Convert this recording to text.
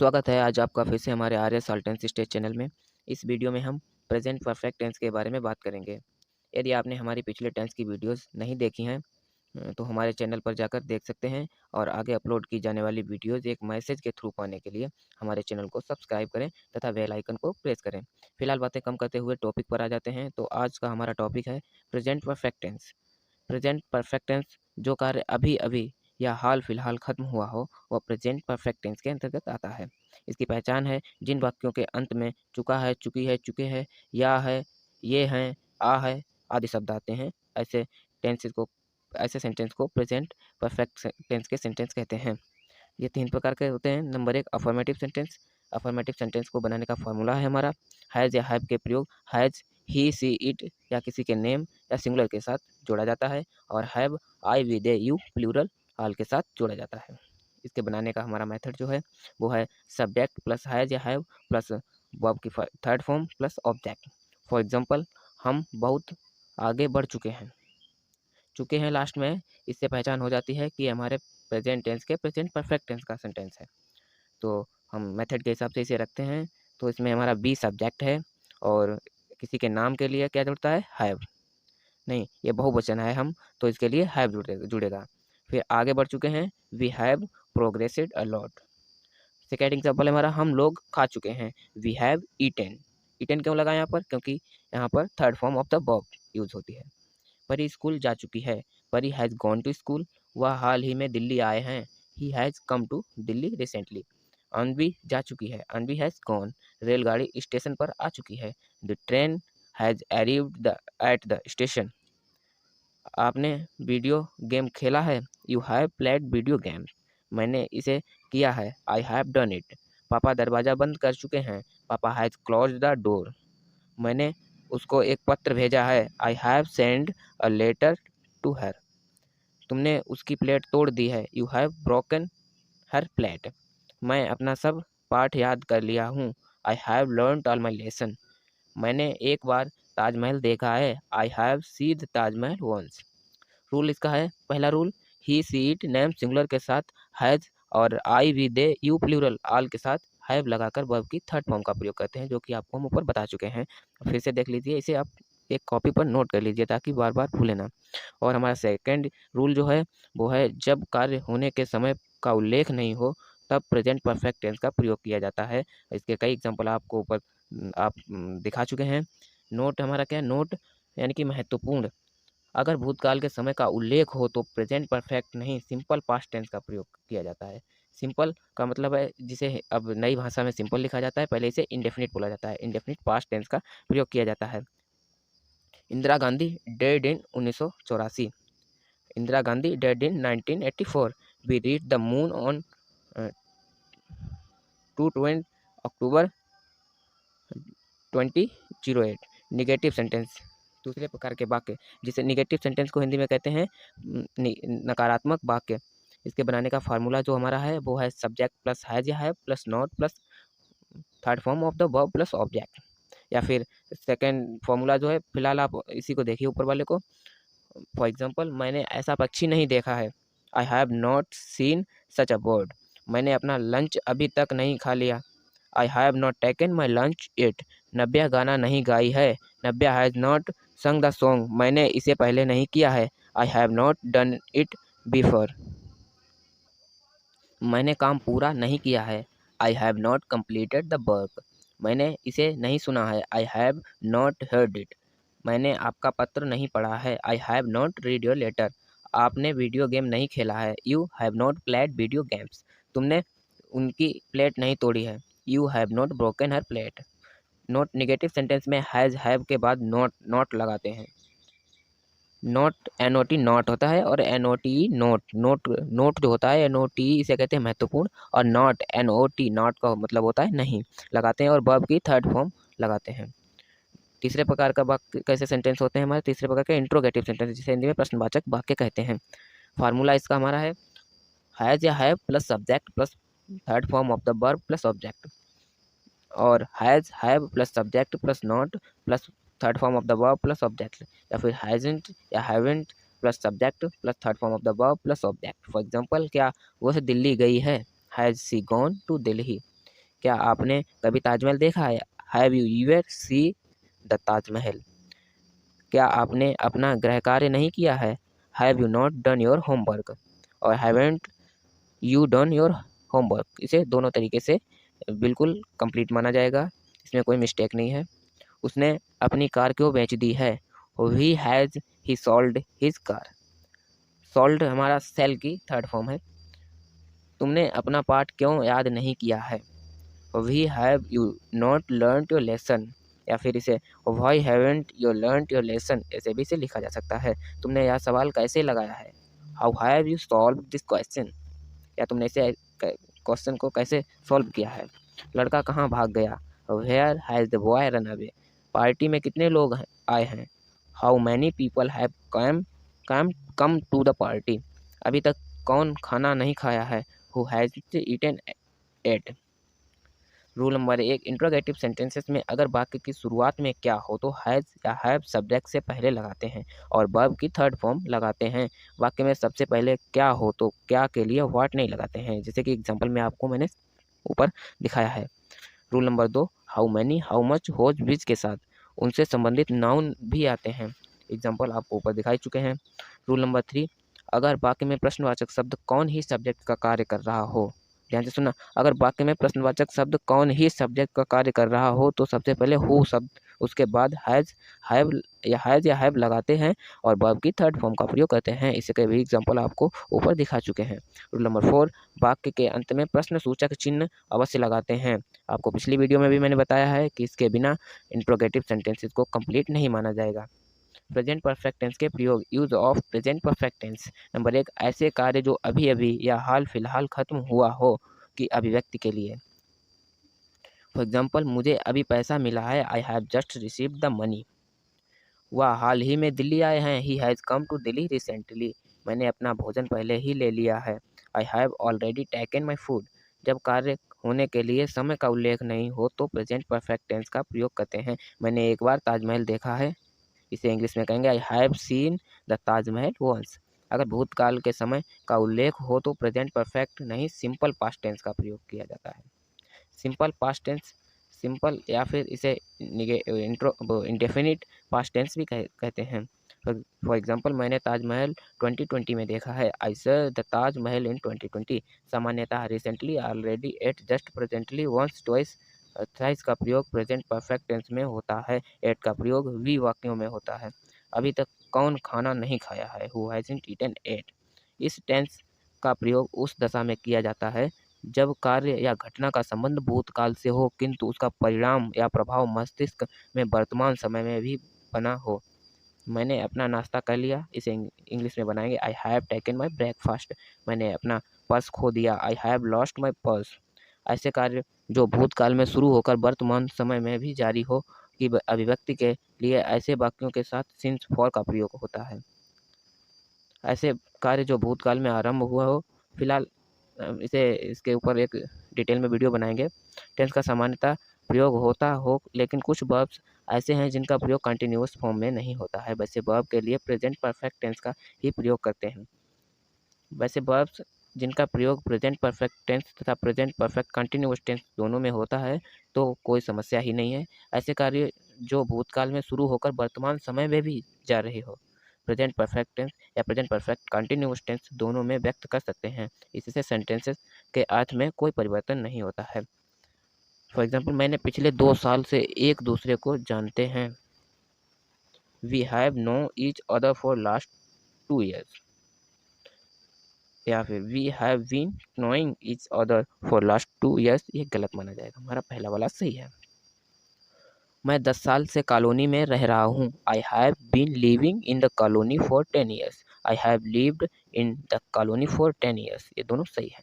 स्वागत है आज आपका फिर से हमारे आर्य सॉल्टेंस स्टेज चैनल में। इस वीडियो में हम प्रेजेंट परफेक्ट टेंस के बारे में बात करेंगे। यदि आपने हमारी पिछले टेंस की वीडियोस नहीं देखी हैं तो हमारे चैनल पर जाकर देख सकते हैं और आगे अपलोड की जाने वाली वीडियोस एक मैसेज के थ्रू पाने के लिए हमारे चैनल को सब्सक्राइब करें तथा बेल आइकन को प्रेस करें। फिलहाल बातें कम करते हुए टॉपिक पर आ जाते हैं। तो आज का हमारा टॉपिक है present perfect tense. Present perfect tense जो कार्य अभी अभी या हाल फिलहाल खत्म हुआ हो वह प्रेजेंट परफेक्ट टेंस के अंतर्गत आता है। इसकी पहचान है जिन वाक्यों के अंत में चुका है, चुकी है, चुके हैं, या है, ये हैं, आ है आदि शब्द आते हैं। टेंसेस को ऐसे सेंटेंस को प्रेजेंट परफेक्ट टेंस के सेंटेंस कहते हैं। ये 3 प्रकार के होते हैं। Number 1 affirmative sentence. Affirmative sentence को बनाने का फॉर्मूला है हमारा हैज़ या हैव के प्रयोग हैज़ ही सी इट या किसी के नेम या सिंगुलर के साथ जोड़ा जाता है और have I we they you plural all के साथ जोड़ा जाता है। इसके बनाने का हमारा मेथड जो है वो है सब्जेक्ट प्लस हैज़ या हैव प्लस वर्ब की third form plus object. For example हम बहुत आगे बढ़ चुके हैं लास्ट में। इससे पहचान हो जाती है कि हमारे प्रेजेंट टेंस के प्रेजेंट परफेक्ट टेंस का सेंटेंस है। तो हम मेथड के हिसाब से इसे रखते हैं। तो इसमें हमारा बी सब्जेक्ट है और किसी के नाम के लिए क्या जुड़ता है, हैव। नहीं, ये बहुवचन है हम, तो इसके लिए हैव जुड़ेगा। फिर आगे बढ़ चुके हैं, we have progressed a lot. Second example है हमारा हम लोग खा चुके हैं, वी हैव ईटेन। ईटेन क्यों लगा यहाँ पर, क्योंकि यहाँ पर third form of the verb use होती है। परी स्कूल जा चुकी है, परी हैज़ गॉन टू स्कूल। वह हाल ही में दिल्ली आए हैं, he has come to Delhi recently. Anvi जा चुकी है, अनवी हैज़ गॉन। रेलगाड़ी स्टेशन पर आ चुकी है, the train has arrived at the station. आपने वीडियो गेम खेला है, you have played video game. मैंने इसे किया है, आई हैव डन इट। पापा दरवाज़ा बंद कर चुके हैं, पापा हैज़ क्लोज द डोर। मैंने उसको एक पत्र भेजा है, I have send a letter to her. तुमने उसकी प्लेट तोड़ दी है, you have broken her plate. मैं अपना सब पाठ याद कर लिया हूँ, I have learned all my lesson. मैंने एक बार ताजमहल देखा है, I have scene Taj Mahal once. Rule इसका है, पहला rule he see it name singular के साथ हैज़ और आई we they you plural all के साथ हैव लगाकर वर्ब की थर्ड फॉर्म का प्रयोग करते हैं, जो कि आपको हम ऊपर बता चुके हैं। फिर से देख लीजिए, इसे आप एक कॉपी पर नोट कर लीजिए ताकि बार बार भूले ना। और हमारा सेकंड रूल जो है वो है जब कार्य होने के समय का उल्लेख नहीं हो तब प्रेजेंट परफेक्ट टेंस का प्रयोग किया जाता है। इसके कई एग्जाम्पल आपको ऊपर आप दिखा चुके हैं। नोट हमारा क्या है, नोट यानी कि महत्वपूर्ण। अगर भूतकाल के समय का उल्लेख हो तो प्रेजेंट परफेक्ट नहीं सिंपल पास्ट टेंस का प्रयोग किया जाता है। सिंपल का मतलब है जिसे अब नई भाषा में सिंपल लिखा जाता है, पहले इसे इंडेफिनिट बोला जाता है। इंडेफिनिट पास्ट टेंस का प्रयोग किया जाता है। Indira Gandhi died in 1984। Indira Gandhi died in 1984। We read the moon on 2 October 2008। Negative sentence दूसरे प्रकार के वाक्य जिसे निगेटिव सेंटेंस को हिंदी में कहते हैं नकारात्मक वाक्य। इसके बनाने का फार्मूला जो हमारा है वो है सब्जेक्ट प्लस हैज या have plus not plus third form of the verb plus object. या फिर सेकंड फार्मूला जो है, फिलहाल आप इसी को देखिए ऊपर वाले को। फॉर एग्जांपल, मैंने ऐसा पक्षी नहीं देखा है, I have not seen such a bird. मैंने अपना लंच अभी तक नहीं खा लिया, I have not taken my lunch it. Navya गाना नहीं गाई है, Navya has not sung the song. मैंने इसे पहले नहीं किया है, I have not done it before. मैंने काम पूरा नहीं किया है, I have not completed the work. मैंने इसे नहीं सुना है, I have not heard it. मैंने आपका पत्र नहीं पढ़ा है, I have not read your letter. आपने वीडियो गेम नहीं खेला है, you have not played video games. तुमने उनकी प्लेट नहीं तोड़ी है, you have not broken her plate. Note negative sentence में हैज़ हैव के बाद नॉट लगाते हैं। नॉट NOT नॉट होता है और NOTE नोट जो होता है NOTE इसे कहते हैं महत्वपूर्ण, और नॉट NOT नॉट का मतलब होता है नहीं, लगाते हैं और वर्ब की थर्ड फॉर्म लगाते हैं। तीसरे प्रकार का वाक्य कैसे सेंटेंस होते हैं हमारे, तीसरे प्रकार के इंट्रोगेटिव सेंटेंस जिसे हिंदी में प्रश्नवाचक वाक्य कहते हैं। फार्मूला इसका हमारा है हैज़ या have plus subject plus third form of the verb plus object, और has have plus subject plus not plus third form of the verb plus object. या फिर हैजंट या haven't plus subject plus third form of the verb plus object. For example, क्या वो दिल्ली गई है, has C gone to Delhi. क्या आपने कभी ताजमहल देखा है? Have you ever see the Taj Mahal? क्या आपने अपना गृह कार्य नहीं किया है? Have you not done your homework? और haven't you done your homework, इसे दोनों तरीके से बिल्कुल कंप्लीट माना जाएगा, इसमें कोई मिस्टेक नहीं है। उसने अपनी कार क्यों बेच दी है? He has he sold his car. Sold हमारा सेल की थर्ड फॉर्म है। तुमने अपना पाठ क्यों याद नहीं किया है? We have you not learn your lesson, या फिर इसे why haven't you learn your lesson, ऐसे भी इसे लिखा जा सकता है। तुमने यह सवाल कैसे लगाया है? How have you solve this question, या तुमने इसे क्वेश्चन को कैसे सॉल्व किया है? लड़का कहाँ भाग गया? Where has the boy run away? Party में कितने लोग आए हैं? How many people have come to the party? अभी तक कौन खाना नहीं खाया है? Who has eaten it? Rule number 1, interrogative sentences में अगर वाक्य की शुरुआत में क्या हो तो हैज़ या हैव सब्जेक्ट से पहले लगाते हैं और वर्ब की थर्ड फॉर्म लगाते हैं। वाक्य में सबसे पहले क्या हो तो क्या के लिए व्हाट नहीं लगाते हैं, जैसे कि एग्जांपल में आपको मैंने ऊपर दिखाया है। Rule number 2, how many, how much, whose, which के साथ उनसे संबंधित नाउन भी आते हैं, एग्जाम्पल आपको ऊपर दिखाई चुके हैं। रूल नंबर 3, अगर वाक्य में प्रश्नवाचक शब्द कौन ही सब्जेक्ट का कार्य कर रहा हो, ध्यान से सुनना, अगर वाक्य में प्रश्नवाचक शब्द कौन ही सब्जेक्ट का कार्य कर रहा हो तो सबसे पहले हु शब्द, उसके बाद हैज़, हैव लगाते हैं और वर्ब की थर्ड फॉर्म का प्रयोग करते हैं। इसके भी एग्जाम्पल आपको ऊपर दिखा चुके हैं। रूल नंबर 4, वाक्य के अंत में प्रश्न सूचक चिन्ह अवश्य लगाते हैं। आपको पिछली वीडियो में भी मैंने बताया है कि इसके बिना इंट्रोगेटिव सेंटेंसेस को कंप्लीट नहीं माना जाएगा। प्रेजेंट परफेक्ट टेंस के प्रयोग, use of present perfect tense. Number 1, ऐसे कार्य जो अभी अभी या हाल फिलहाल खत्म हुआ हो की अभिव्यक्ति के लिए। फॉर एग्जाम्पल, मुझे अभी पैसा मिला है, I have just received the money. वह हाल ही में दिल्ली आए हैं, he has come to Delhi recently. मैंने अपना भोजन पहले ही ले लिया है, I have already taken my food. जब कार्य होने के लिए समय का उल्लेख नहीं हो तो प्रेजेंट परफेक्ट टेंस का प्रयोग करते हैं। मैंने एक बार ताजमहल देखा है, इसे इंग्लिश में कहेंगे I have seen the Taj Mahal once. अगर भूतकाल के समय का उल्लेख हो तो प्रेजेंट परफेक्ट नहीं सिंपल पास्ट टेंस का प्रयोग किया जाता है। सिंपल पास्ट टेंस, सिंपल या फिर इसे इंडेफिनिट पास्ट टेंस भी कहते हैं। फॉर एग्जांपल, मैंने ताजमहल 2020 में देखा है, I saw the Taj Mahal in 2020। सामान्यतः recently, already, yet, just, presently, once, twice, thrice का प्रयोग प्रेजेंट परफेक्ट टेंस में होता है। एट का प्रयोग वी वाक्यों में होता है। अभी तक कौन खाना नहीं खाया है? Who hasn't eaten it. इस टेंस का प्रयोग उस दशा में किया जाता है जब कार्य या घटना का संबंध भूतकाल से हो किंतु उसका परिणाम या प्रभाव मस्तिष्क में वर्तमान समय में भी बना हो। मैंने अपना नाश्ता कर लिया, इसे इंग्लिश में बनाएंगे I have taken my breakfast. मैंने अपना पर्स खो दिया, I have lost my purse. ऐसे कार्य जो भूतकाल में शुरू होकर वर्तमान समय में भी जारी हो की अभिव्यक्ति के लिए ऐसे वाक्यों के साथ सिंस फॉर का प्रयोग होता है। ऐसे कार्य जो भूतकाल में आरंभ हुआ हो, फिलहाल इसके ऊपर एक डिटेल में वीडियो बनाएंगे। टेंस का सामान्यतः प्रयोग होता हो लेकिन कुछ वर्ब्स ऐसे हैं जिनका प्रयोग कंटिन्यूअस फॉर्म में नहीं होता है, वैसे वर्ब के लिए प्रेजेंट परफेक्ट टेंस का ही प्रयोग करते हैं। वैसे वर्ब्स जिनका प्रयोग प्रेजेंट परफेक्ट टेंस तथा प्रेजेंट परफेक्ट कंटिन्यूअस टेंस दोनों में होता है तो कोई समस्या ही नहीं है। ऐसे कार्य जो भूतकाल में शुरू होकर वर्तमान समय में भी जा रहे हो, प्रेजेंट परफेक्ट टेंस या प्रेजेंट परफेक्ट कंटिन्यूअस टेंस दोनों में व्यक्त कर सकते हैं। इससे सेंटेंसेस के अर्थ में कोई परिवर्तन नहीं होता है। फॉर एग्जाम्पल, मैंने पिछले 2 साल से एक दूसरे को जानते हैं, we have know each other for last 2 years। या फिर we have been knowing each other for last 2 years, ये गलत माना जाएगा, हमारा पहला वाला सही है। मैं 10 साल से कॉलोनी में रह रहा हूँ, I have been living in the colony for 10 years। I have lived in the colony for 10 years, ये दोनों सही है।